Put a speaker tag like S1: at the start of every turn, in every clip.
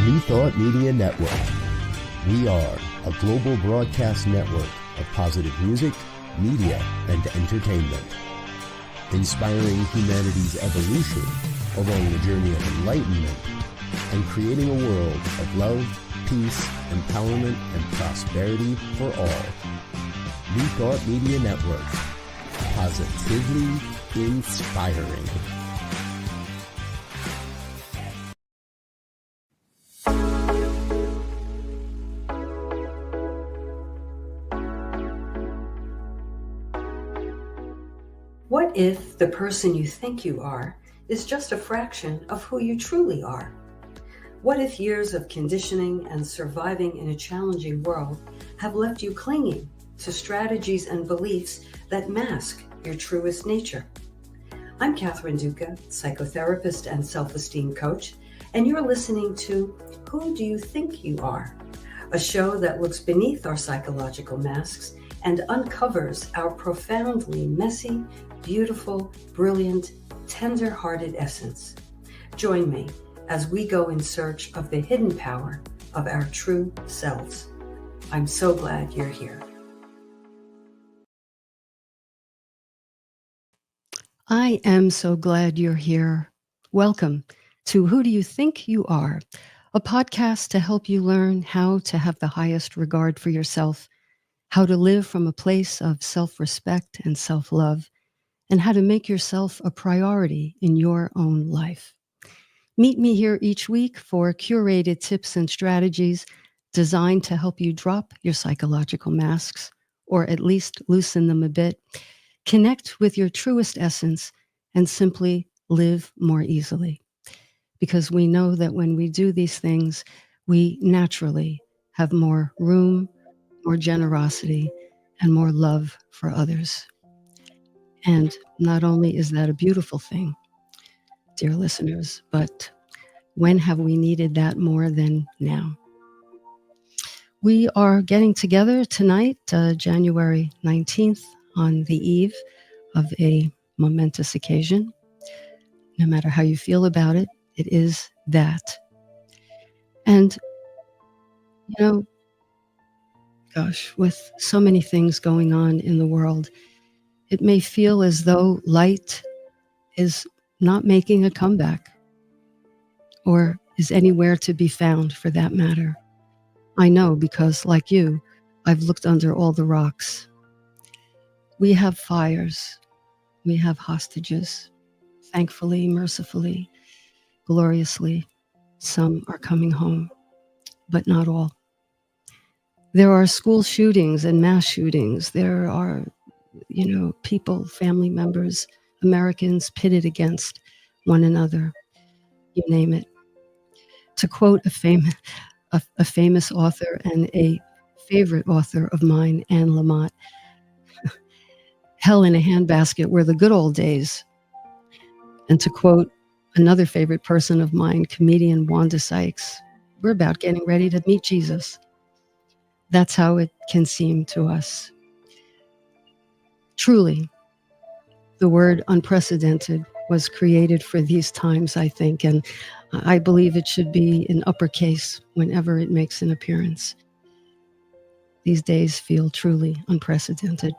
S1: New Thought Media Network. We are a global broadcast network of positive music, media, and entertainment, inspiring humanity's evolution along the journey of enlightenment and creating a world of love, peace, empowerment, and prosperity for all. New Thought Media Network. Positively inspiring.
S2: What if the person you think you are is just a fraction of who you truly are? What if years of conditioning and surviving in a challenging world have left you clinging to strategies and beliefs that mask your truest nature? I'm Catherine Duca, psychotherapist and self-esteem coach, and you're listening to Who Do You Think You Are? A show that looks beneath our psychological masks and uncovers our profoundly messy, beautiful, brilliant, tender-hearted essence. Join me as we go in search of the hidden power of our true selves. I'm so glad you're here.
S3: I am so glad you're here. Welcome to Who Do You Think You Are? A podcast to help you learn how to have the highest regard for yourself, how to live from a place of self-respect and self-love, and how to make yourself a priority in your own life. Meet me here each week for curated tips and strategies designed to help you drop your psychological masks, or at least loosen them a bit, connect with your truest essence, and simply live more easily. Because we know that when we do these things, we naturally have more room, more generosity, and more love for others. And not only is that a beautiful thing, dear listeners, but when have we needed that more than now? We are getting together tonight, January 19th, on the eve of a momentous occasion. No matter how you feel about it, it is that. And, gosh, with so many things going on in the world, it may feel as though light is not making a comeback, or is anywhere to be found for that matter. I know because, like you, I've looked under all the rocks. We have fires. We have hostages. Thankfully, mercifully, gloriously, some are coming home, but not all. There are school shootings and mass shootings. There are, people, family members, Americans pitted against one another. You name it. To quote a famous author and a favorite author of mine, Anne Lamott, hell in a handbasket were the good old days. And to quote another favorite person of mine, comedian Wanda Sykes, we're about getting ready to meet Jesus. That's how it can seem to us. Truly, the word unprecedented was created for these times, I think, and I believe it should be in uppercase whenever it makes an appearance. These days feel truly unprecedented.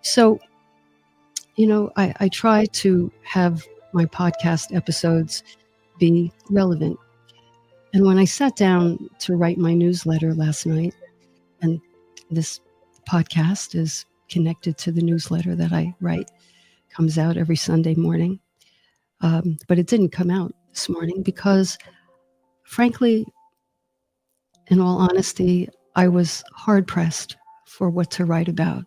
S3: So, I try to have my podcast episodes be relevant. And when I sat down to write my newsletter last night, and this podcast is connected to the newsletter that I write, comes out every Sunday morning. But it didn't come out this morning because, frankly, in all honesty, I was hard-pressed for what to write about.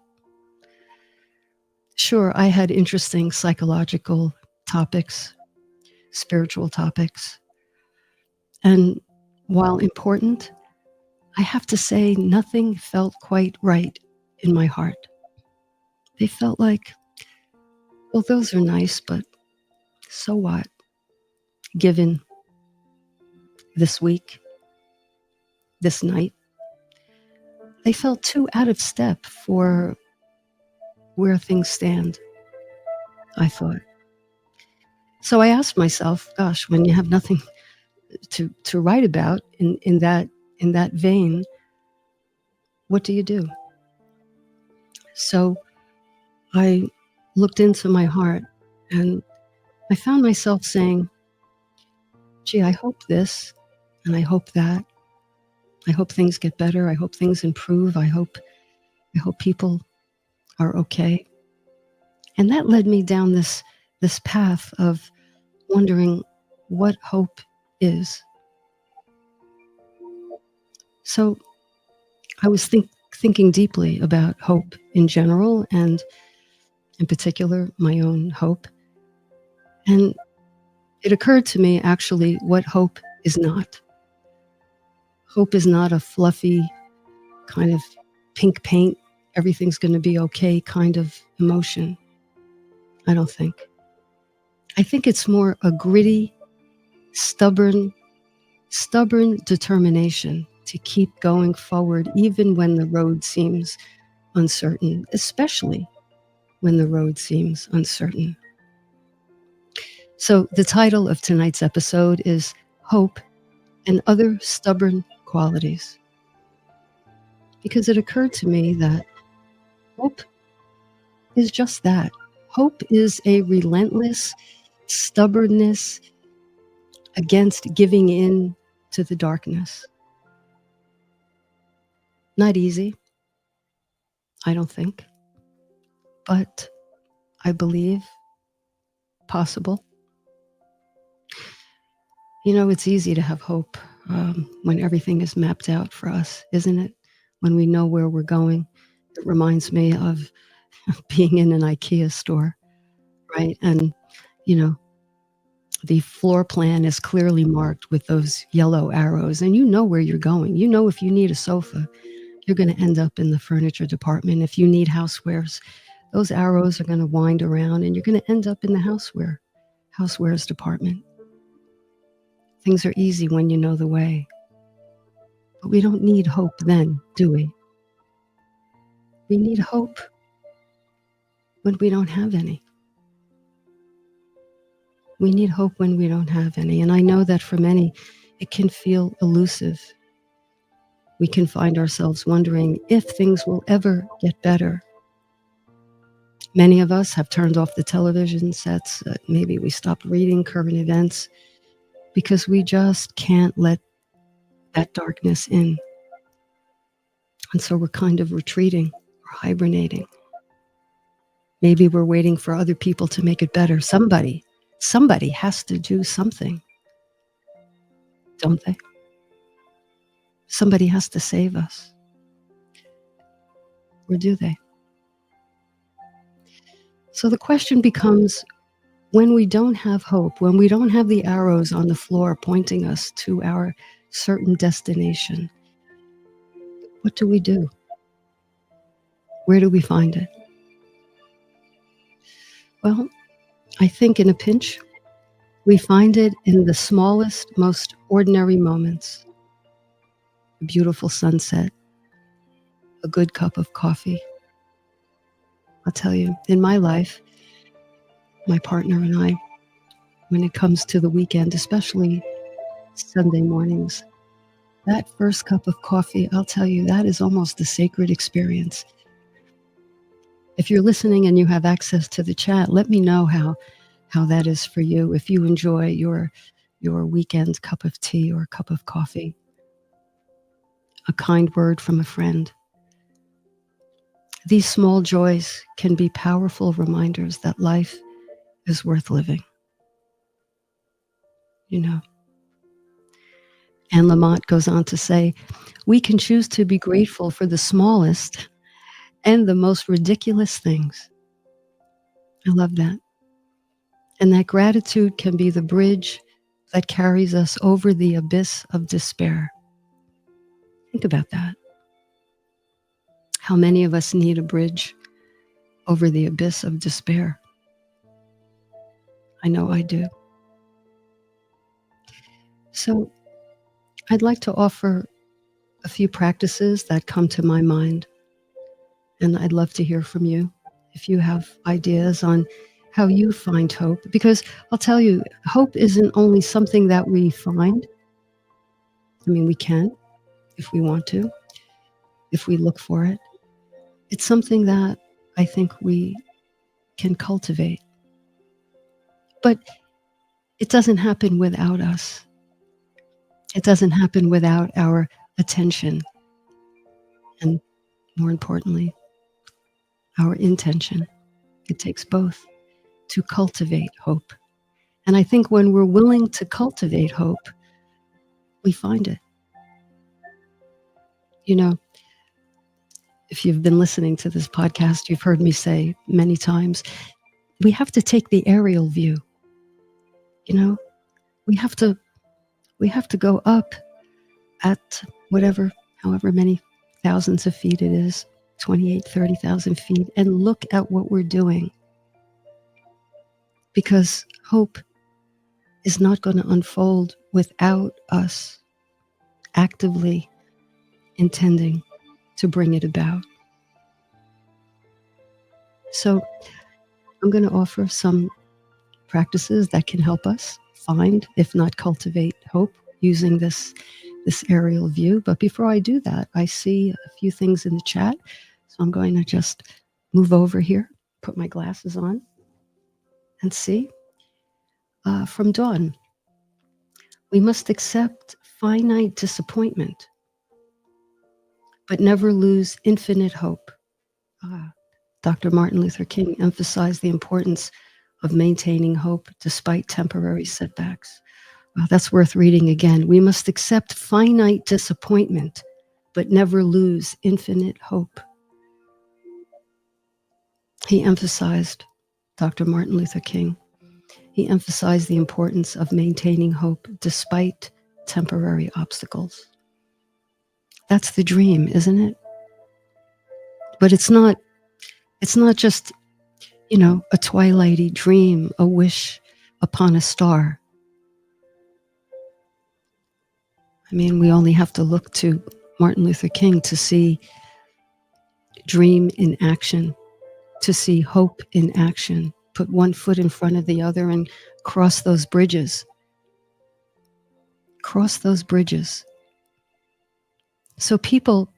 S3: Sure, I had interesting psychological topics, spiritual topics. And while important, I have to say nothing felt quite right in my heart. They felt like, well, those are nice, but so what? Given this week, this night, they felt too out of step for where things stand, I thought. So I asked myself, gosh, when you have nothing to write about in that vein, what do you do? So I looked into my heart and I found myself saying, gee, I hope this and I hope that. I hope things get better. I hope things improve. I hope people are okay. And that led me down this path of wondering what hope is. So I was thinking deeply about hope in general and in particular my own hope. And it occurred to me actually what hope is not. Hope is not a fluffy kind of pink paint, everything's going to be okay kind of emotion. I don't think. I think it's more a gritty, stubborn determination to keep going forward even when the road seems uncertain, especially when the road seems uncertain. So the title of tonight's episode is Hope and Other Stubborn Qualities. Because it occurred to me that hope is just that. Hope is a relentless stubbornness against giving in to the darkness. Not easy, I don't think, but I believe possible. You know, it's easy to have hope when everything is mapped out for us, isn't it? When we know where we're going. It reminds me of being in an IKEA store, right? And, you know, the floor plan is clearly marked with those yellow arrows, and you know where you're going. You know, if you need a sofa, you're going to end up in the furniture department. If you need housewares, those arrows are going to wind around and you're going to end up in the housewares department. Things are easy when you know the way. But we don't need hope then, do we? We need hope when we don't have any. We need hope when we don't have any. And I know that for many, it can feel elusive. We can find ourselves wondering if things will ever get better. Many of us have turned off the television sets. Maybe we stopped reading current events because we just can't let that darkness in. And so we're kind of retreating or hibernating. Maybe we're waiting for other people to make it better. Somebody has to do something, don't they? Somebody has to save us. Or do they? So the question becomes, when we don't have hope, when we don't have the arrows on the floor pointing us to our certain destination, what do we do? Where do we find it? Well, I think in a pinch, we find it in the smallest, most ordinary moments. A beautiful sunset, a good cup of coffee. I'll tell you, in my life, my partner and I, when it comes to the weekend, especially Sunday mornings, that first cup of coffee, I'll tell you, that is almost a sacred experience. If you're listening and you have access to the chat, let me know how that is for you, if you enjoy your weekend cup of tea or cup of coffee. A kind word from a friend. These small joys can be powerful reminders that life is worth living. You know. Anne Lamott goes on to say, we can choose to be grateful for the smallest and the most ridiculous things. I love that. And that gratitude can be the bridge that carries us over the abyss of despair. Think about that. How many of us need a bridge over the abyss of despair? I know I do. So I'd like to offer a few practices that come to my mind, and I'd love to hear from you if you have ideas on how you find hope. Because I'll tell you, hope isn't only something that we find, I mean, we can if we want to, if we look for it. It's something that I think we can cultivate. But it doesn't happen without us. It doesn't happen without our attention and, more importantly, our intention. It takes both to cultivate hope. And I think when we're willing to cultivate hope, we find it. You know, if you've been listening to this podcast, you've heard me say many times, we have to take the aerial view. You know, we have to go up at however many thousands of feet it is, 28, 30,000 feet, and look at what we're doing. Because hope is not going to unfold without us actively intending to bring it about. So I'm going to offer some practices that can help us find, if not cultivate, hope using this aerial view. But before I do that, I see a few things in the chat. So I'm going to just move over here, put my glasses on, and see. From Dawn, we must accept finite disappointment, but never lose infinite hope. Dr. Martin Luther King emphasized the importance of maintaining hope despite temporary setbacks. That's worth reading again. We must accept finite disappointment, but never lose infinite hope. He emphasized, Dr. Martin Luther King, he emphasized the importance of maintaining hope despite temporary obstacles. That's the dream, isn't it? But it's not just, a twilighty dream, a wish upon a star. I mean, we only have to look to Martin Luther King to see dream in action, to see hope in action. Put one foot in front of the other and cross those bridges. Cross those bridges. So people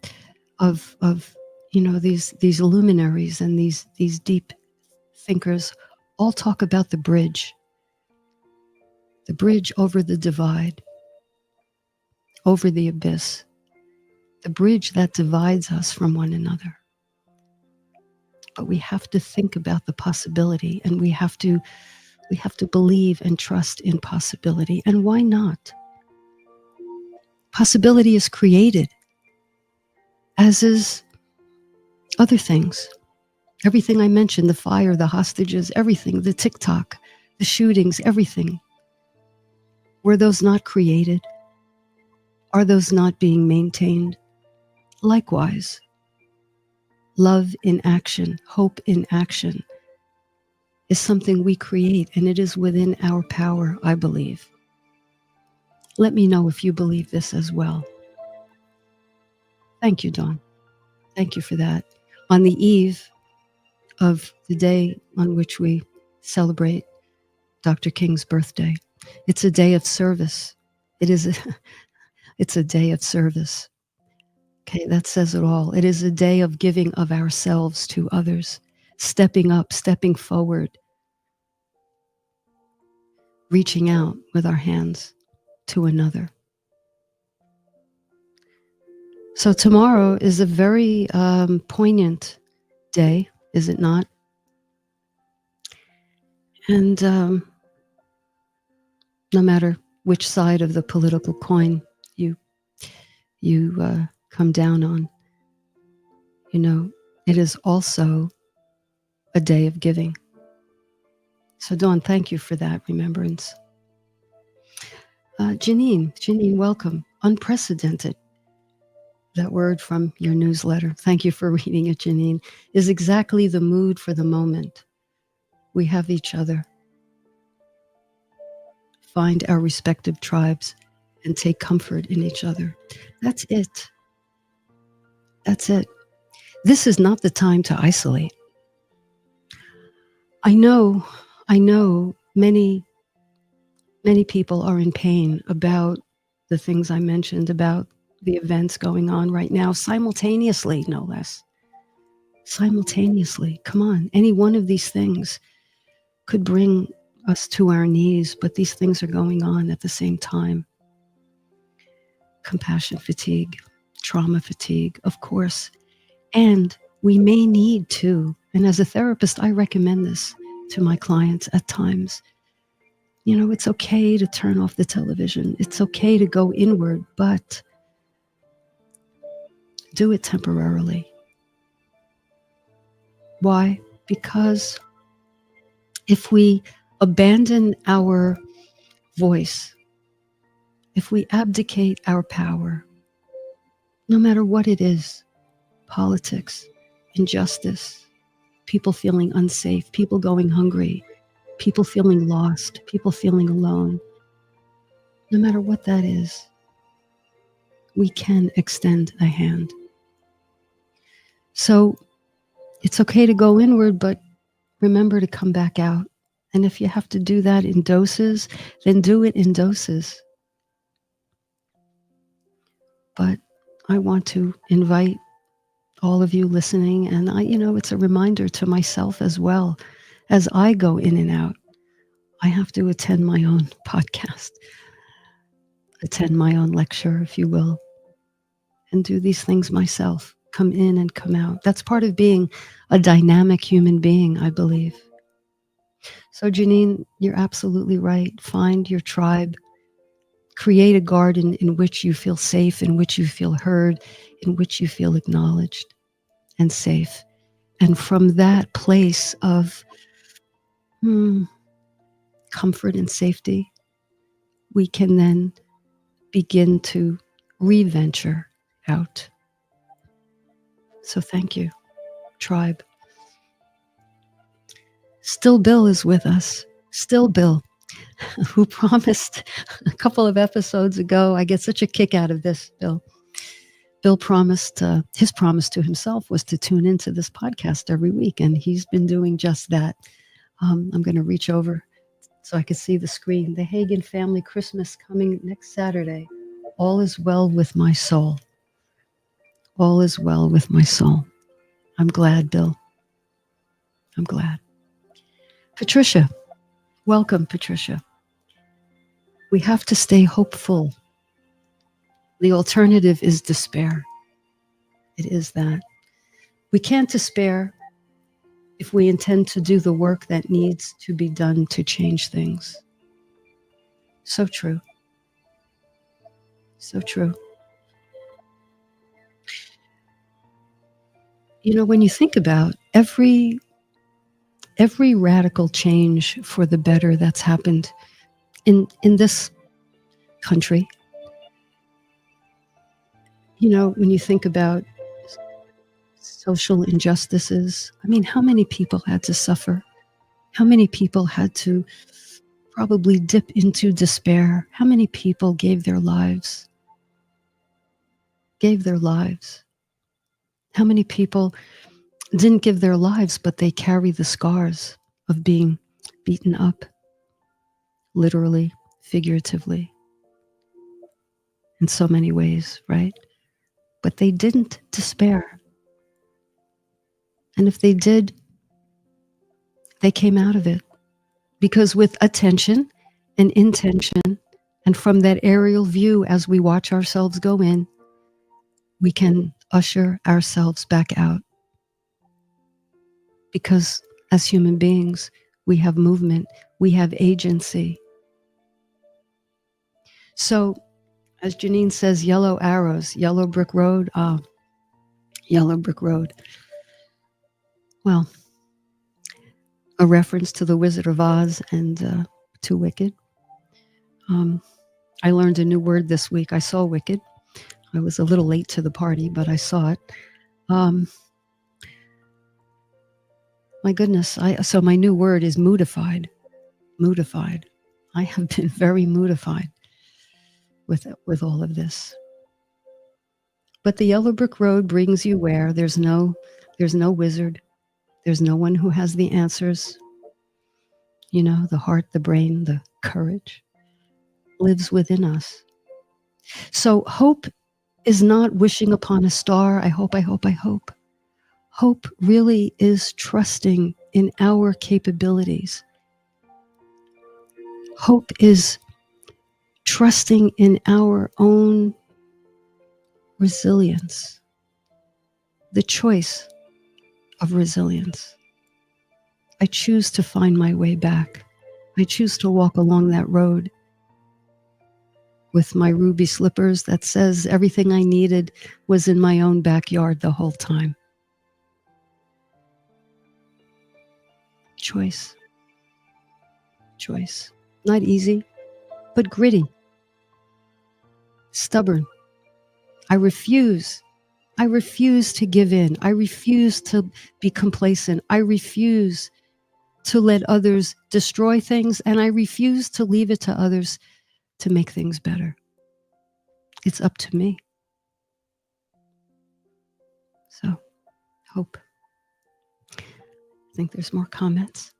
S3: of these luminaries and these deep thinkers all talk about the bridge over the divide, over the abyss, the bridge that divides us from one another. But we have to think about the possibility, and we have to believe and trust in possibility. And why not? Possibility is created, as is other things. Everything I mentioned, the fire, the hostages, everything, the TikTok, the shootings, everything. Were those not created? Are those not being maintained? Likewise, love in action, hope in action is something we create, and it is within our power, I believe. Let me know if you believe this as well. Thank you, Dawn. Thank you for that. On the eve of the day on which we celebrate Dr. King's birthday, it's a day of service. It's a day of service. Okay, that says it all. It is a day of giving of ourselves to others, stepping up, stepping forward, reaching out with our hands to another. So tomorrow is a very poignant day, is it not? And no matter which side of the political coin you come down on, it is also a day of giving. So Dawn, thank you for that remembrance. Janine, welcome. Unprecedented. That word from your newsletter, thank you for reading it, Janine, is exactly the mood for the moment. We have each other. Find our respective tribes and take comfort in each other. That's it. That's it. This is not the time to isolate. I know many people are in pain about the things I mentioned about the events going on right now, simultaneously, no less. Simultaneously. Come on. Any one of these things could bring us to our knees, but these things are going on at the same time. Compassion fatigue, trauma fatigue, of course. And we may need to, and as a therapist, I recommend this to my clients at times. You know, it's okay to turn off the television. It's okay to go inward, but do it temporarily. Why? Because if we abandon our voice, if we abdicate our power, no matter what it is, politics, injustice, people feeling unsafe, people going hungry, people feeling lost, people feeling alone, no matter what that is, we can extend a hand. So it's okay to go inward, but remember to come back out. And if you have to do that in doses, then do it in doses. But I want to invite all of you listening, and it's a reminder to myself as well. As I go in and out, I have to attend my own podcast, attend my own lecture, if you will, and do these things myself, come in and come out. That's part of being a dynamic human being, I believe. So Janine, you're absolutely right. Find your tribe. Create a garden in which you feel safe, in which you feel heard, in which you feel acknowledged and safe. And from that place of comfort and safety, we can then begin to re-venture out. So thank you, tribe. Still Bill is with us. Still Bill, who promised a couple of episodes ago. I get such a kick out of this, Bill. Bill promised, his promise to himself was to tune into this podcast every week, and he's been doing just that. I'm going to reach over so I can see the screen. The Hagen Family Christmas coming next Saturday. All is well with my soul. All is well with my soul. I'm glad, Bill. I'm glad. Patricia, welcome, Patricia. We have to stay hopeful. The alternative is despair. It is that. We can't despair if we intend to do the work that needs to be done to change things. So true. So true. You know, when you think about every radical change for the better that's happened in this country, you know, when you think about social injustices, I mean, how many people had to suffer? How many people had to probably dip into despair? How many people gave their lives? Gave their lives? How many people didn't give their lives, but they carry the scars of being beaten up, literally, figuratively, in so many ways, right? But they didn't despair. And if they did, they came out of it. Because with attention and intention, and from that aerial view as we watch ourselves go in, we can usher ourselves back out. Because as human beings, we have movement, we have agency. So, as Janine says, yellow arrows, yellow brick road, yellow brick road. Well, a reference to the Wizard of Oz and to Wicked. I learned a new word this week. I saw Wicked. I was a little late to the party, but I saw it. My goodness. So my new word is moodified. Moodified. I have been very moodified with all of this. But the yellow brick road brings you where there's no wizard. There's no one who has the answers. You know, the heart, the brain, the courage lives within us. So hope is not wishing upon a star. I hope, I hope, I hope. Hope really is trusting in our capabilities. Hope is trusting in our own resilience, the choice of resilience. I choose to find my way back. I choose to walk along that road with my ruby slippers that says everything I needed was in my own backyard the whole time. Choice. Choice. Not easy, but gritty. Stubborn. I refuse to give in. I refuse to be complacent. I refuse to let others destroy things, and I refuse to leave it to others to make things better. It's up to me. So, hope. I think there's more comments.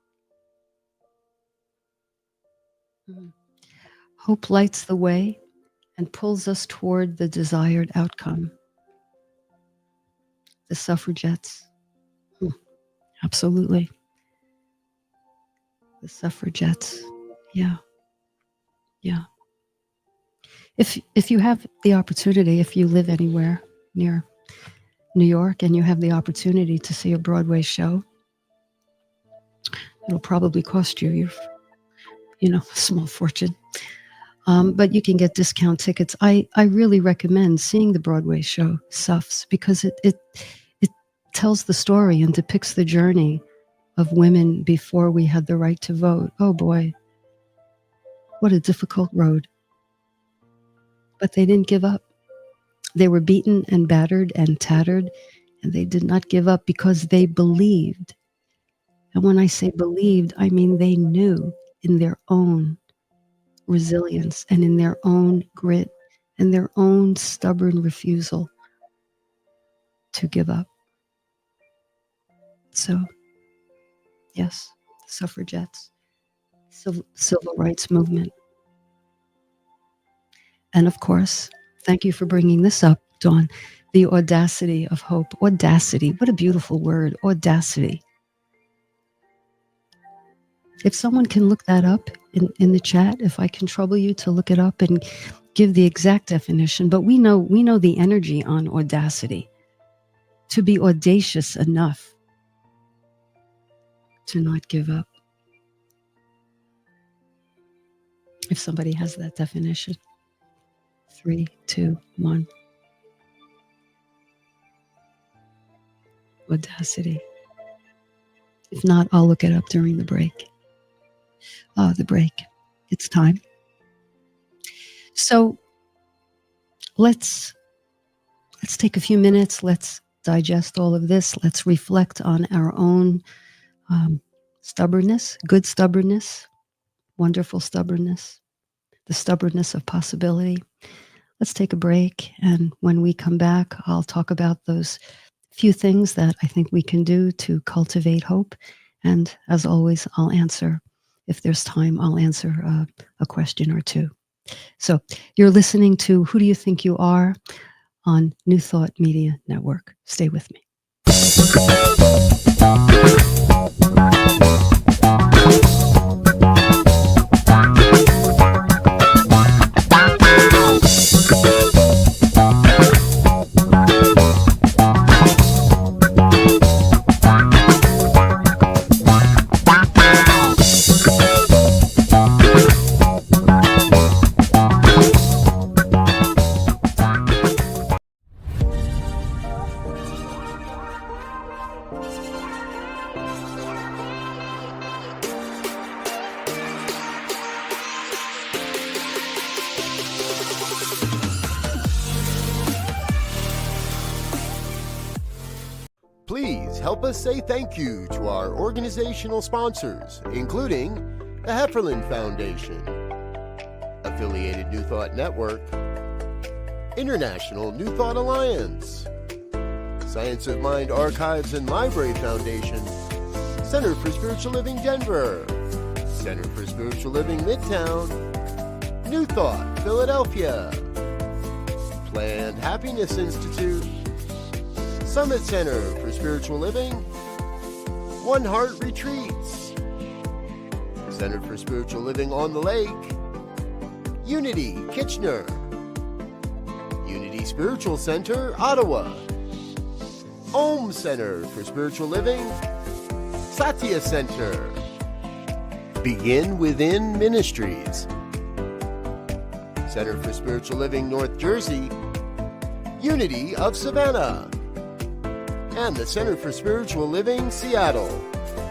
S3: Hope lights the way and pulls us toward the desired outcome. The suffragettes. Absolutely. The suffragettes. Yeah. Yeah. If you have the opportunity, if you live anywhere near New York and you have the opportunity to see a Broadway show, it'll probably cost you a small fortune. But you can get discount tickets. I really recommend seeing the Broadway show, Suffs, because it tells the story and depicts the journey of women before we had the right to vote. Oh boy, what a difficult road. But they didn't give up. They were beaten and battered and tattered, and they did not give up because they believed. And when I say believed, I mean they knew in their own resilience and in their own grit and their own stubborn refusal to give up. So, yes, suffragettes, civil rights movement. And of course, thank you for bringing this up, Dawn, the audacity of hope. Audacity, what a beautiful word, audacity. If someone can look that up in the chat, if I can trouble you to look it up and give the exact definition, but we know the energy on audacity, to be audacious enough to not give up. If somebody has that definition. 3, 2, 1. Audacity. If not, I'll look it up during the break. The break. It's time. So let's take a few minutes. Let's digest all of this. Let's reflect on our own stubbornness, good stubbornness, wonderful stubbornness, the stubbornness of possibility. Let's take a break. And when we come back, I'll talk about those few things that I think we can do to cultivate hope. And as always, I'll answer. If there's time, I'll answer a question or two. So you're listening to Who Do You Think You Are on New Thought Media Network. Stay with me.
S1: Please help us say thank you to our organizational sponsors, including the Hefferland Foundation, Affiliated New Thought Network, International New Thought Alliance, Science of Mind Archives and Library Foundation, Center for Spiritual Living Denver, Center for Spiritual Living Midtown, New Thought Philadelphia, Planned Happiness Institute, Summit Center for Spiritual Living, One Heart Retreats, Center for Spiritual Living on the Lake, Unity Kitchener, Unity Spiritual Center, Ottawa, Om Center for Spiritual Living, Satya Center, Begin Within Ministries, Center for Spiritual Living, North Jersey, Unity of Savannah, and the Center for Spiritual Living, Seattle,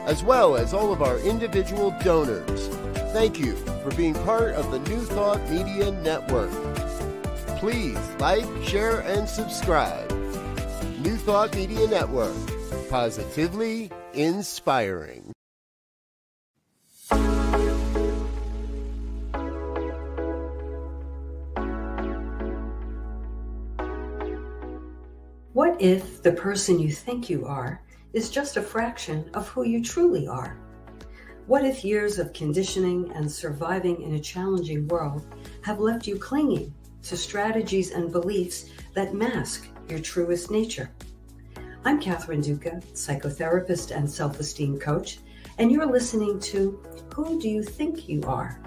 S1: as well as all of our individual donors. Thank you for being part of the New Thought Media Network. Please like, share, and subscribe. New Thought Media Network, positively inspiring.
S2: What if the person you think you are is just a fraction of who you truly are? What if years of conditioning and surviving in a challenging world have left you clinging to strategies and beliefs that mask your truest nature? I'm Catherine Duca, psychotherapist and self-esteem coach, and you're listening to Who Do You Think You Are?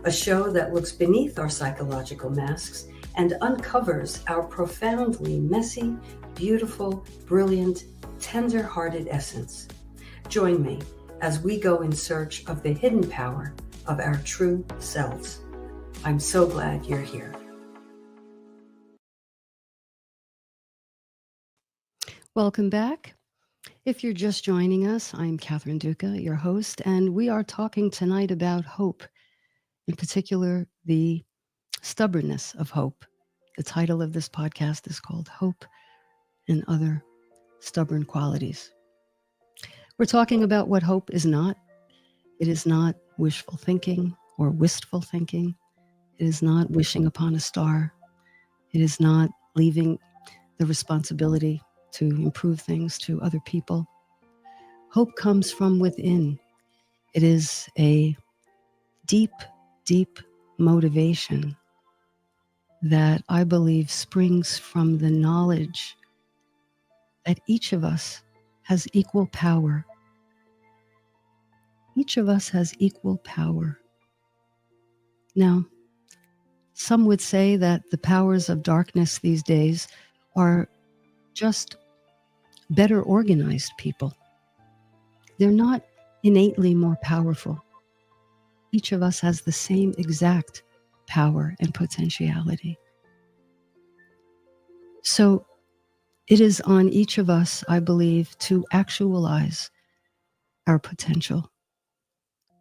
S2: A show that looks beneath our psychological masks and uncovers our profoundly messy, beautiful, brilliant, tender-hearted essence. Join me as we go in search of the hidden power of our true selves. I'm so glad you're here.
S3: Welcome back. If you're just joining us, I'm Catherine Duca, your host, and we are talking tonight about hope, in particular, the stubbornness of hope. The title of this podcast is called Hope and Other Stubborn Qualities. We're talking about what hope is not. It is not wishful thinking or wistful thinking. It is not wishing upon a star. It is not leaving the responsibility to improve things to other people. Hope comes from within. It is a deep, deep motivation that I believe springs from the knowledge that each of us has equal power. Each of us has equal power. Now, some would say that the powers of darkness these days are just better organized people. They're not innately more powerful. Each of us has the same exact power and potentiality. So it is on each of us, I believe, to actualize our potential,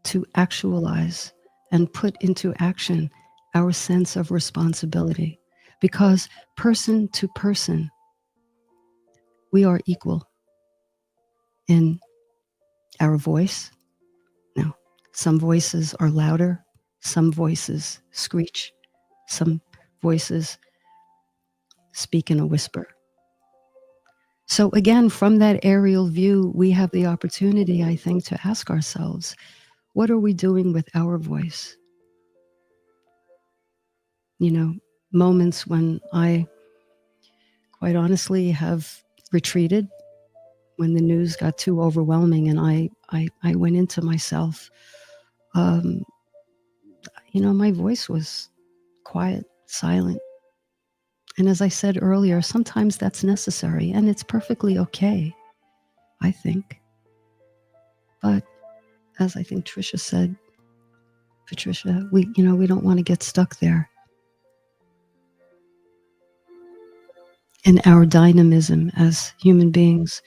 S3: to actualize and put into action our sense of responsibility. Because person to person, we are equal in our voice. Now, some voices are louder, some voices screech, some voices speak in a whisper. So again, from that aerial view, we have the opportunity, I think, to ask ourselves, what are we doing with our voice? You know, moments when I, quite honestly, have retreated, when the news got too overwhelming and I went into myself. My voice was quiet, silent. And as I said earlier, sometimes that's necessary and it's perfectly okay, I think. But as I think Patricia said, we don't want to get stuck there. In our dynamism as human beings,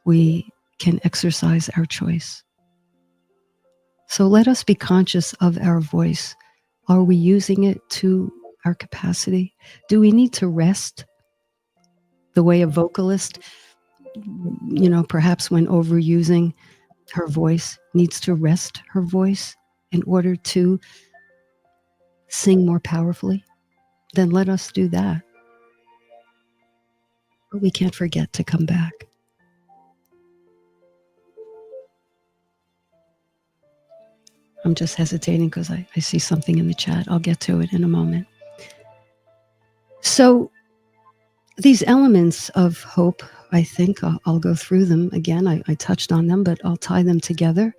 S3: we can exercise our choice. So let us be conscious of our voice. Are we using it to our capacity? Do we need to rest? The way a vocalist, perhaps when overusing her voice, needs to rest her voice in order to sing more powerfully, then let us do that. But we can't forget to come back. I'm just hesitating because I see something in the chat. I'll get to it in a moment. So these elements of hope, I think I'll go through them again. I touched on them, but I'll tie them together.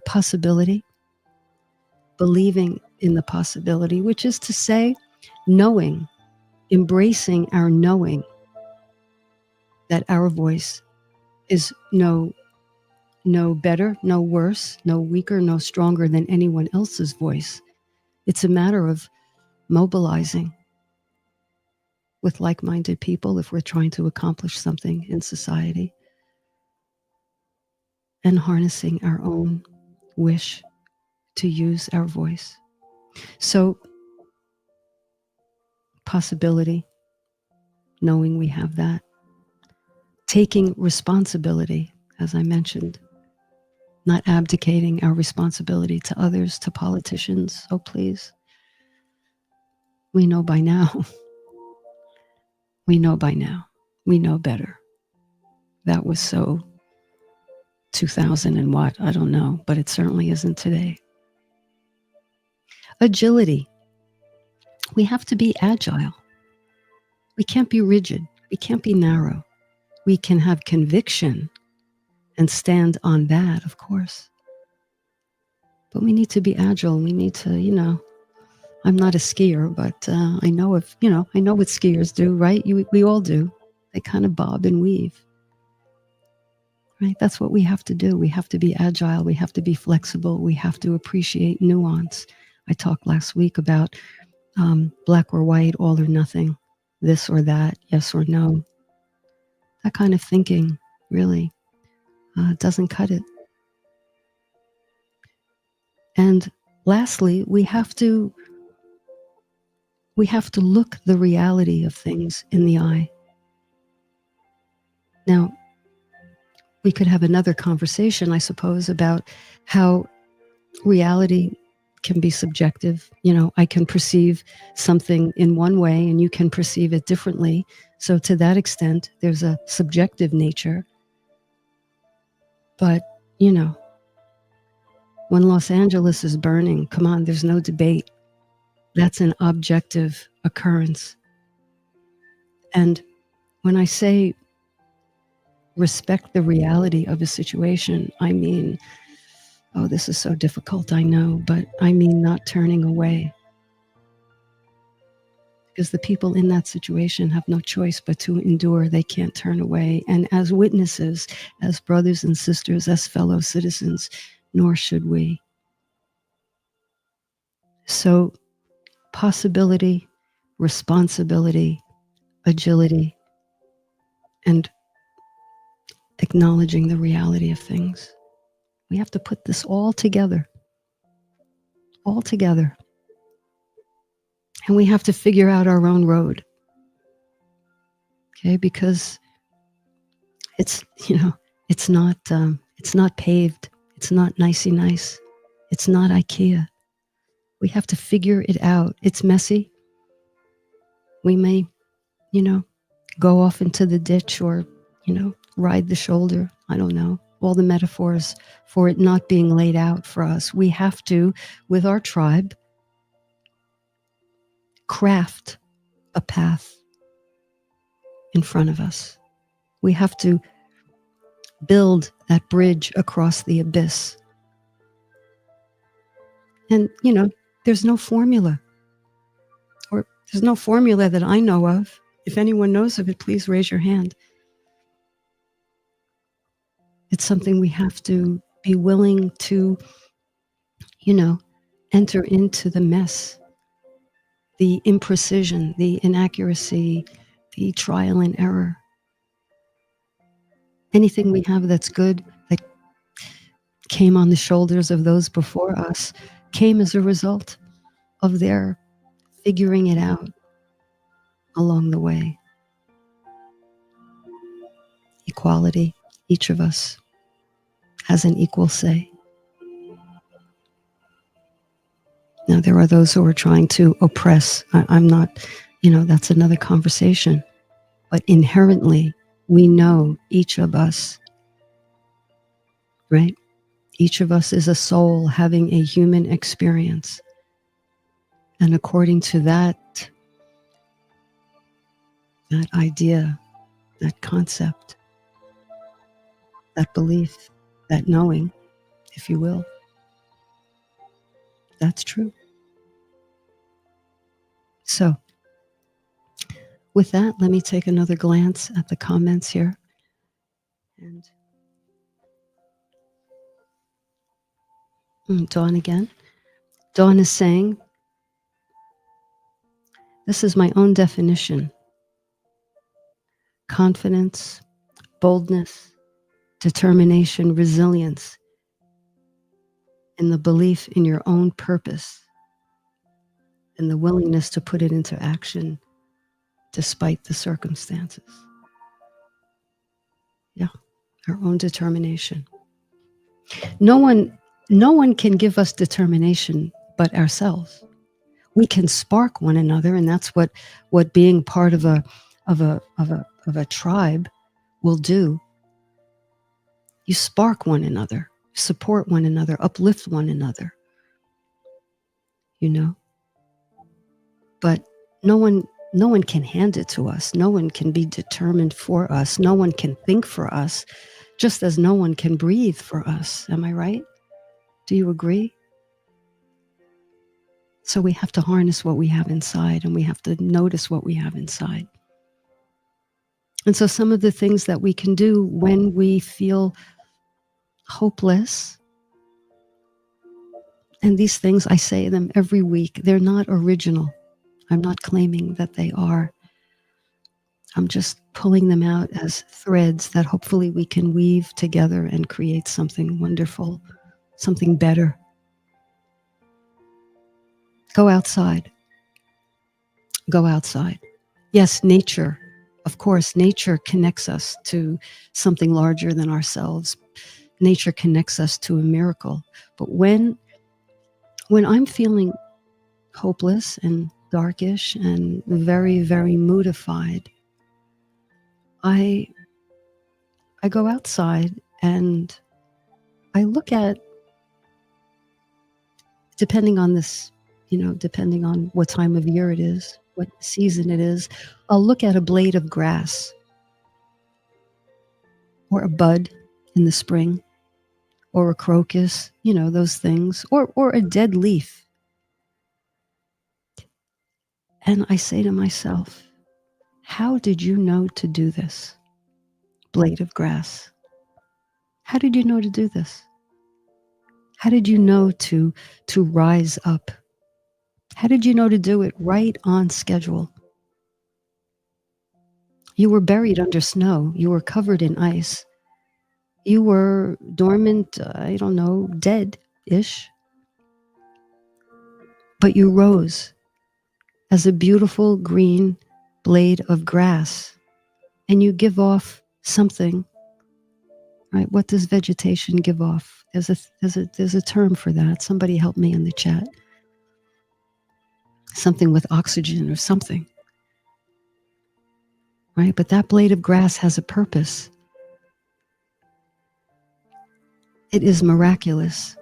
S3: Possibility, believing in the possibility, which is to say, knowing, embracing our knowing that our voice is no better, no worse, no weaker, no stronger than anyone else's voice. It's a matter of mobilizing with like-minded people if we're trying to accomplish something in society, and harnessing our own wish to use our voice. So, possibility, knowing we have that. Taking responsibility, as I mentioned, not abdicating our responsibility to others, to politicians. Oh, please. We know by now. We know by now. We know better. That was so 2000 and what? I don't know, but it certainly isn't today. Agility. We have to be agile. We can't be rigid. We can't be narrow. We can have conviction and stand on that, of course. But we need to be agile. We need to, I'm not a skier, but I know what skiers do, right? We all do. They kind of bob and weave, right? That's what we have to do. We have to be agile. We have to be flexible. We have to appreciate nuance. I talked last week about black or white, all or nothing, this or that, yes or no. That kind of thinking really doesn't cut it. And lastly, we have to look the reality of things in the eye. Now, we could have another conversation, I suppose, about how reality can be subjective. I can perceive something in one way and you can perceive it differently. So to that extent, there's a subjective nature. But, when Los Angeles is burning, come on, there's no debate. That's an objective occurrence. And when I say respect the reality of a situation, I mean, oh, this is so difficult, I know, but I mean not turning away. Because the people in that situation have no choice but to endure. They can't turn away. And as witnesses, as brothers and sisters, as fellow citizens, nor should we. So, possibility, responsibility, agility, and acknowledging the reality of things. We have to put this all together. And we have to figure out our own road. Okay, because it's not paved. It's not nicey nice. It's not IKEA. We have to figure it out. It's messy. We may, go off into the ditch or, ride the shoulder. I don't know. All the metaphors for it not being laid out for us. We have to, with our tribe, craft a path in front of us. We have to build that bridge across the abyss. And, there's no formula. Or there's no formula that I know of. If anyone knows of it, please raise your hand. It's something we have to be willing to, enter into the mess, the imprecision, the inaccuracy, the trial and error. Anything we have that's good, that came on the shoulders of those before us, came as a result of their figuring it out along the way. Equality, each of us has an equal say. Now, there are those who are trying to oppress. I'm not, that's another conversation. But inherently, we know each of us, right? Each of us is a soul having a human experience. And according to that that idea, that concept, that belief, that knowing, if you will, that's true. So, with that, let me take another glance at the comments here. And Dawn again. Dawn is saying, this is my own definition. Confidence, boldness, determination, resilience, and the belief in your own purpose and the willingness to put it into action despite the circumstances. Yeah, our own determination. No one can give us determination but ourselves. We can spark one another, and that's what being part of a tribe will do. You spark one another, support one another, uplift one another. You know? But no one can hand it to us. No one can be determined for us. No one can think for us, just as no one can breathe for us. Am I right? Do you agree? So we have to harness what we have inside, and we have to notice what we have inside. And so some of the things that we can do when we feel hopeless, and these things, I say them every week, they're not original. I'm not claiming that they are. I'm just pulling them out as threads that hopefully we can weave together and create something wonderful, something better. Go outside. Go outside. Yes, nature. Of course, nature connects us to something larger than ourselves. Nature connects us to a miracle. But when I'm feeling hopeless and darkish and very, very moodified, I go outside and I look at, depending on this, depending on what time of year it is, what season it is, I'll look at a blade of grass or a bud in the spring or a crocus, those things, or a dead leaf. And I say to myself, how did you know to do this, blade of grass? How did you know to do this? How did you know to rise up? How did you know to do it right on schedule? You were buried under snow. You were covered in ice. You were dormant, I don't know, dead-ish. But you rose as a beautiful green blade of grass, and you give off something, right? What does vegetation give off? There's a term for that. Somebody help me in the chat. Something with oxygen or something, right? But that blade of grass has a purpose. It is miraculous.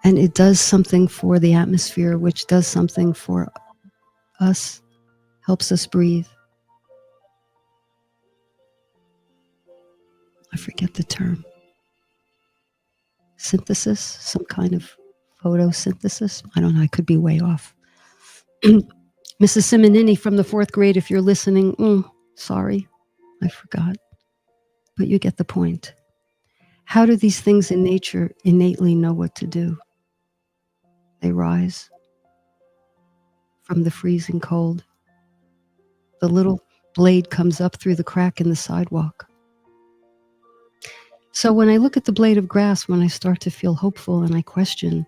S3: And it does something for the atmosphere, which does something for us, helps us breathe. I forget the term. Synthesis, some kind of photosynthesis. I don't know, I could be way off. Mrs. Simonini from the 4th grade, if you're listening, sorry, I forgot. But you get the point. How do these things in nature innately know what to do? They rise from the freezing cold. The little blade comes up through the crack in the sidewalk. So when I look at the blade of grass, when I start to feel hopeful and I question,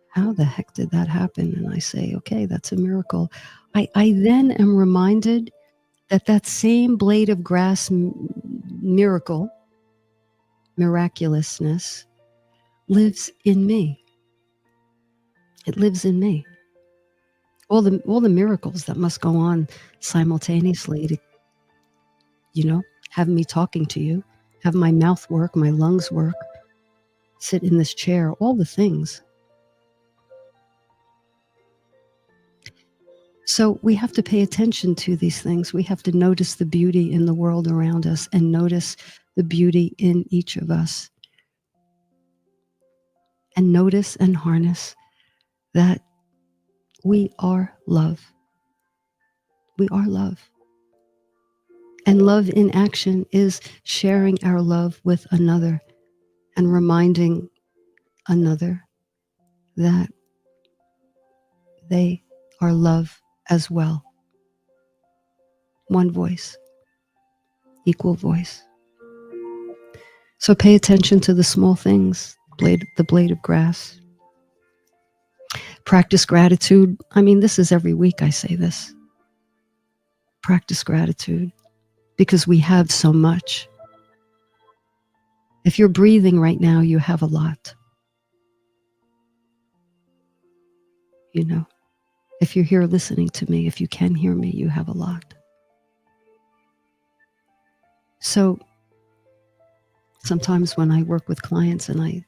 S3: how the heck did that happen? And I say, okay, that's a miracle. I then am reminded that same blade of grass miracle, miraculousness, lives in me. It lives in me. All the miracles that must go on simultaneously to, have me talking to you, have my mouth work, my lungs work, sit in this chair, all the things. So we have to pay attention to these things. We have to notice the beauty in the world around us and notice the beauty in each of us. And notice and harness that we are love. We are love. And love in action is sharing our love with another and reminding another that they are love as well. One voice, equal voice. So pay attention to the small things, the blade of grass. Practice gratitude. I mean, this is every week I say this. Practice gratitude because we have so much. If you're breathing right now, you have a lot. You know, if you're here listening to me, if you can hear me, you have a lot. So sometimes when I work with clients and I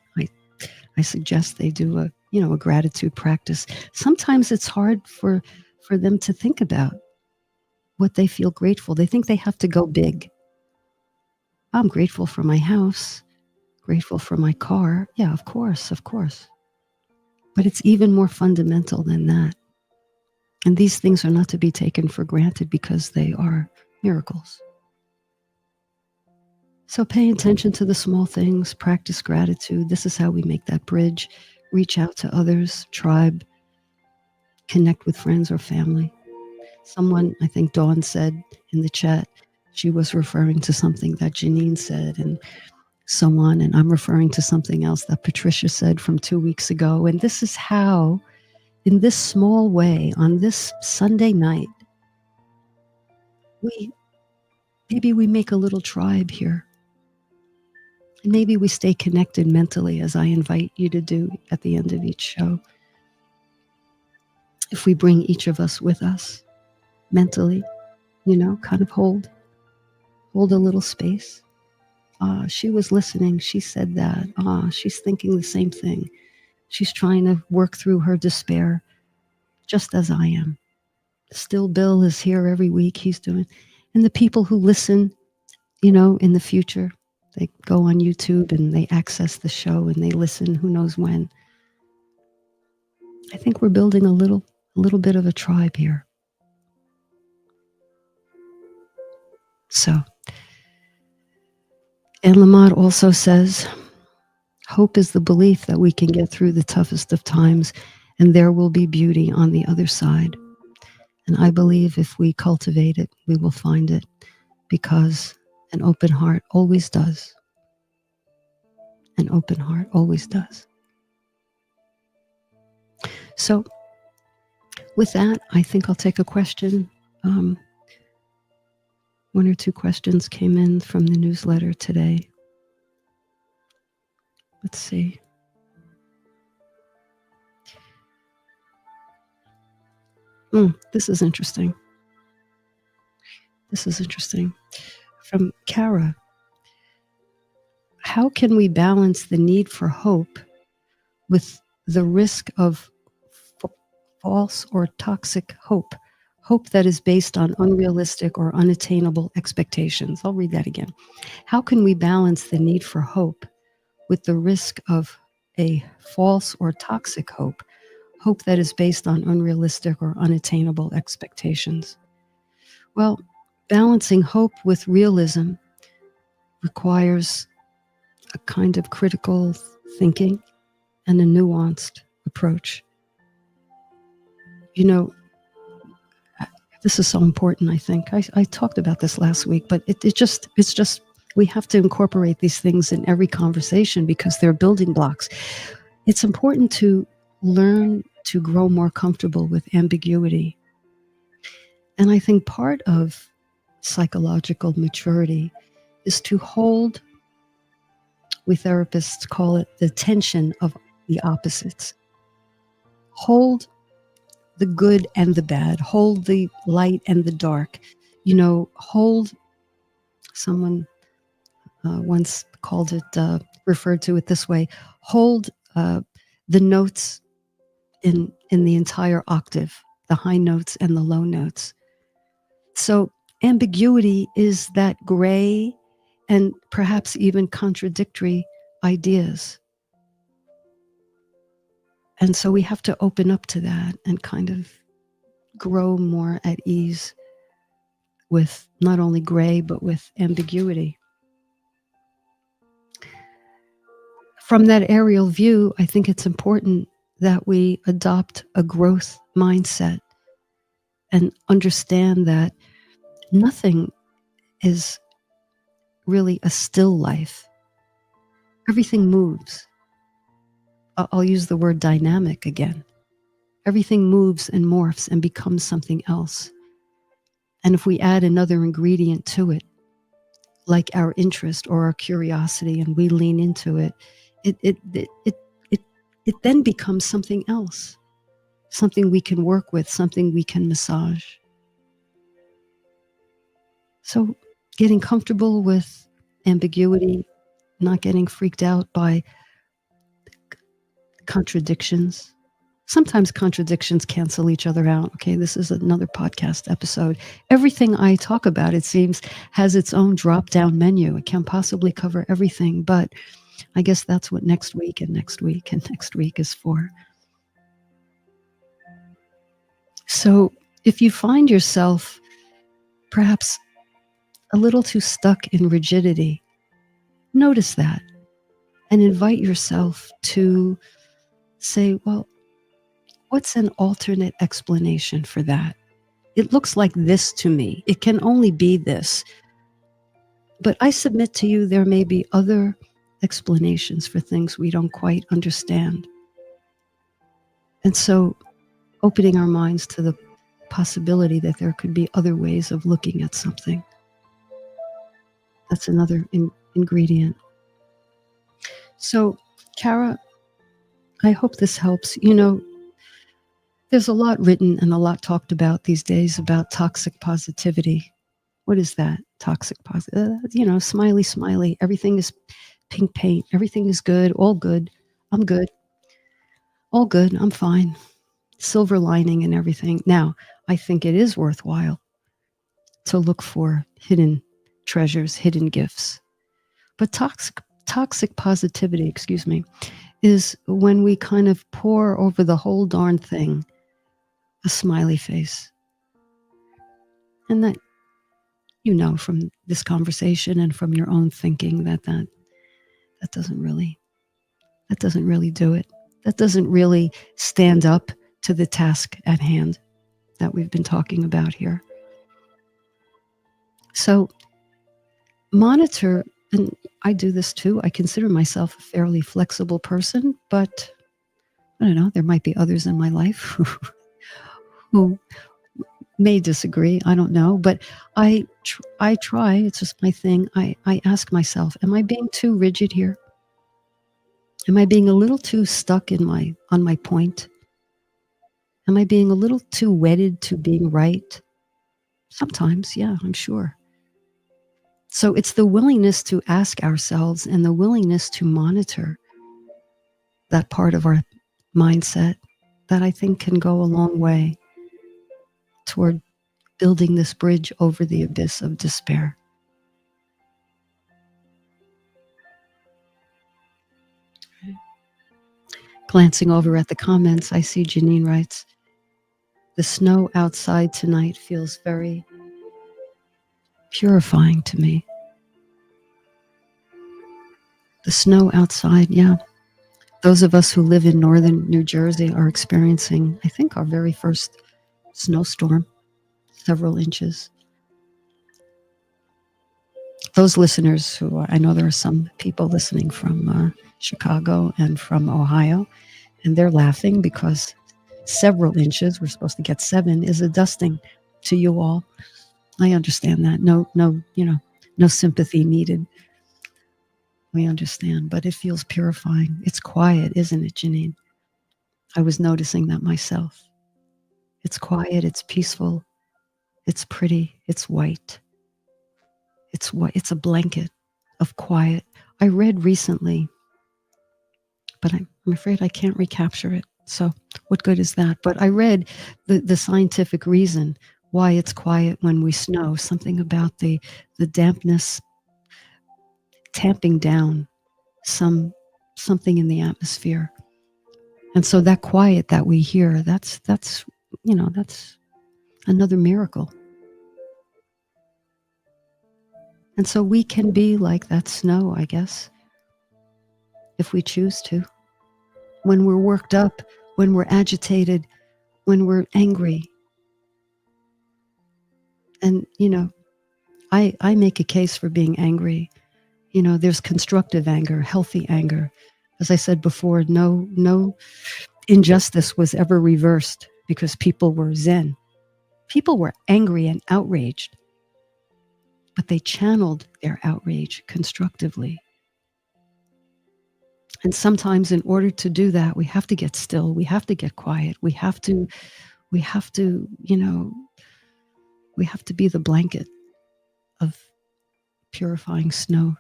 S3: suggest they do a gratitude practice, sometimes it's hard for them to think about what they feel grateful. They think they have to go big. I'm grateful for my house, grateful for my car. Yeah, of course. But it's even more fundamental than that. And these things are not to be taken for granted because they are miracles. So pay attention to the small things, practice gratitude. This is how we make that bridge. Reach out to others, tribe, connect with friends or family. Someone, I think Dawn said in the chat, she was referring to something that Janine said and so on. And I'm referring to something else that Patricia said from 2 weeks ago. And this is how, in this small way, on this Sunday night, maybe we make a little tribe here. And maybe we stay connected mentally, as I invite you to do at the end of each show. If we bring each of us with us mentally, kind of hold a little space. She was listening. She said that. She's thinking the same thing. She's trying to work through her despair, just as I am. Still Bill is here every week. He's doing. And the people who listen, in the future, they go on YouTube and they access the show and they listen who knows when. I think we're building a little bit of a tribe here. So, and Lamont also says, hope is the belief that we can get through the toughest of times and there will be beauty on the other side. And I believe if we cultivate it, we will find it because an open heart always does. An open heart always does. So with that, I think I'll take a question. 1 or 2 questions came in from the newsletter today. Let's see. This is interesting. From Kara. How can we balance the need for hope with the risk of false or toxic hope that is based on unrealistic or unattainable expectations? I'll read that again. How can we balance the need for hope with the risk of a false or toxic hope that is based on unrealistic or unattainable expectations? Well, balancing hope with realism requires a kind of critical thinking and a nuanced approach. This is so important, I think. I talked about this last week, but it's just, we have to incorporate these things in every conversation because they're building blocks. It's important to learn to grow more comfortable with ambiguity. And I think part of psychological maturity is to hold, we therapists call it the tension of the opposites. Hold the good and the bad, hold the light and the dark, hold, someone once called it, referred to it this way, hold the notes in the entire octave. the high notes and the low notes. So ambiguity is that gray and perhaps even contradictory ideas. And so we have to open up to that and kind of grow more at ease with not only gray, but with ambiguity. From that aerial view, I think it's important that we adopt a growth mindset and understand that nothing is really a still life. Everything moves. I'll use the word dynamic again. Everything moves and morphs and becomes something else. And if we add another ingredient to it, like our interest or our curiosity, and we lean into it, it then becomes something else, something we can work with, something we can massage. So getting comfortable with ambiguity, not getting freaked out by contradictions. Sometimes contradictions cancel each other out. Okay, this is another podcast episode. Everything I talk about, it seems, has its own drop-down menu. It can't possibly cover everything, but I guess that's what next week and next week and next week is for. So if you find yourself perhaps a little too stuck in rigidity, notice that and invite yourself to say, well, what's an alternate explanation for that? It looks like this to me. It can only be this. But I submit to you there may be other explanations for things we don't quite understand. And so opening our minds to the possibility that there could be other ways of looking at something. That's another ingredient. So, Kara, I hope this helps. You know, there's a lot written and a lot talked about these days about toxic positivity. What is that? Toxic positive? You know, smiley, smiley. Everything is pink paint. Everything is good. All good. I'm good. All good. I'm fine. Silver lining and everything. Now, I think it is worthwhile to look for hidden treasures, hidden gifts. But toxic positivity, is when we kind of pour over the whole darn thing a smiley face. And that, you know, from this conversation and from your own thinking that doesn't really do it. That doesn't really stand up to the task at hand that we've been talking about here. So monitor, and I do this too. I consider myself a fairly flexible person, but I don't know, there might be others in my life who may disagree. I don't know, but I try. It's just my thing. I ask myself, am I being too rigid here? Am I being a little too stuck on my point? Am I being a little too wedded to being right? Sometimes, yeah, I'm sure. So it's the willingness to ask ourselves and the willingness to monitor that part of our mindset that I think can go a long way toward building this bridge over the abyss of despair. Glancing over at the comments, I see Janine writes, the snow outside tonight feels very purifying to me. The snow outside, yeah. Those of us who live in northern New Jersey are experiencing, I think, our very first snowstorm, several inches. Those listeners who, I know there are some people listening from Chicago and from Ohio, and they're laughing because several inches, we're supposed to get 7, is a dusting to you all. I understand that. No sympathy needed. We understand, but it feels purifying. It's quiet, isn't it, Janine? I was noticing that myself. It's quiet, it's peaceful, it's pretty, it's white. It's a blanket of quiet. I read recently, but I'm afraid I can't recapture it. So what good is that? But I read the scientific reason why it's quiet when we snow, something about the dampness tamping down something in the atmosphere. And so that quiet that we hear, that's that's another miracle. And so we can be like that snow, I guess, if we choose to. When we're worked up, when we're agitated, when we're angry. And, I make a case for being angry. There's constructive anger, healthy anger. As I said before, no injustice was ever reversed because people were zen. People were angry and outraged, but they channeled their outrage constructively. And sometimes in order to do that, we have to get still. We have to get quiet. We have to be the blanket of purifying snow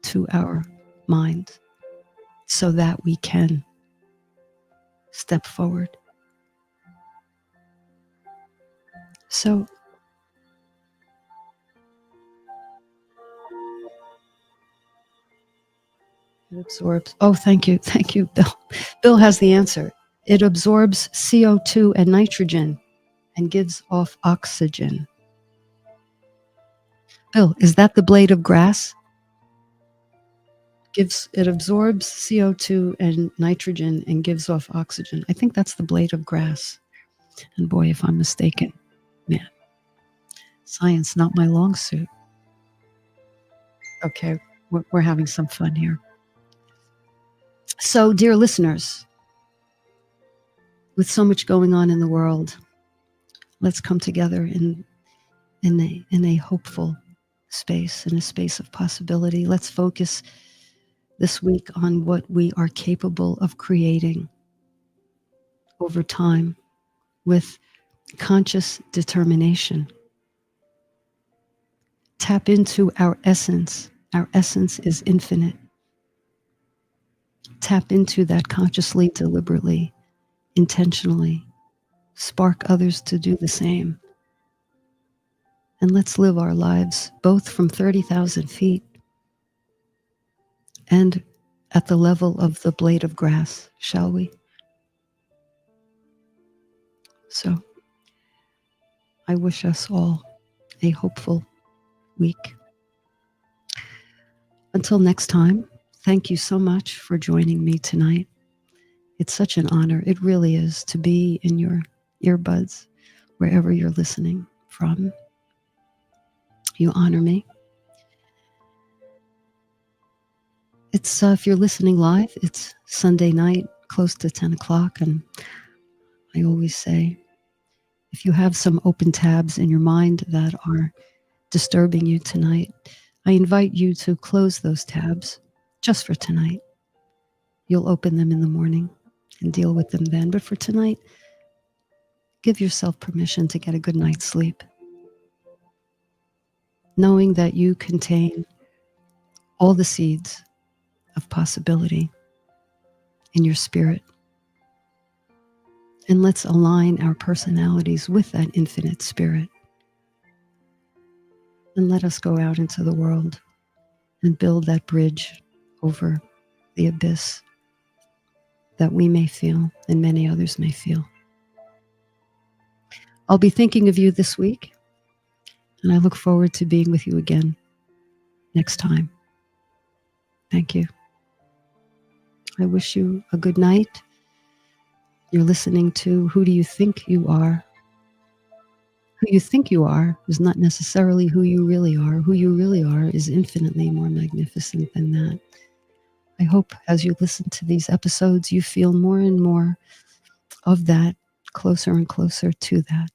S3: to our minds so that we can step forward. So it absorbs. Oh, thank you, Bill. Bill has the answer. It absorbs CO2 and nitrogen and gives off oxygen. Bill, is that the blade of grass? It absorbs CO2 and nitrogen and gives off oxygen. I think that's the blade of grass. And boy, if I'm mistaken, man, science, not my long suit. Okay, we're having some fun here. So, dear listeners, with so much going on in the world, let's come together in a hopeful space, in a space of possibility. Let's focus this week on what we are capable of creating over time with conscious determination. Tap into our essence. Our essence is infinite. Tap into that consciously, deliberately, intentionally. Spark others to do the same. And let's live our lives both from 30,000 feet and at the level of the blade of grass, shall we? So I wish us all a hopeful week. Until next time, thank you so much for joining me tonight. It's such an honor. It really is to be in your earbuds, wherever you're listening from. You honor me. It's if you're listening live, it's Sunday night, close to 10 o'clock. And I always say, if you have some open tabs in your mind that are disturbing you tonight, I invite you to close those tabs just for tonight. You'll open them in the morning and deal with them then. But for tonight, give yourself permission to get a good night's sleep, knowing that you contain all the seeds of possibility in your spirit. And let's align our personalities with that infinite spirit. And let us go out into the world and build that bridge over the abyss that we may feel and many others may feel. I'll be thinking of you this week, and I look forward to being with you again next time. Thank you. I wish you a good night. You're listening to Who Do You Think You Are? Who you think you are is not necessarily who you really are. Who you really are is infinitely more magnificent than that. I hope as you listen to these episodes, you feel more and more of that, closer and closer to that.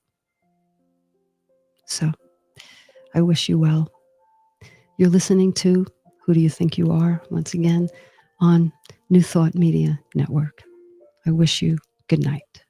S3: So I wish you well. You're listening to Who Do You Think You Are? Once again on New Thought Media Network. I wish you good night.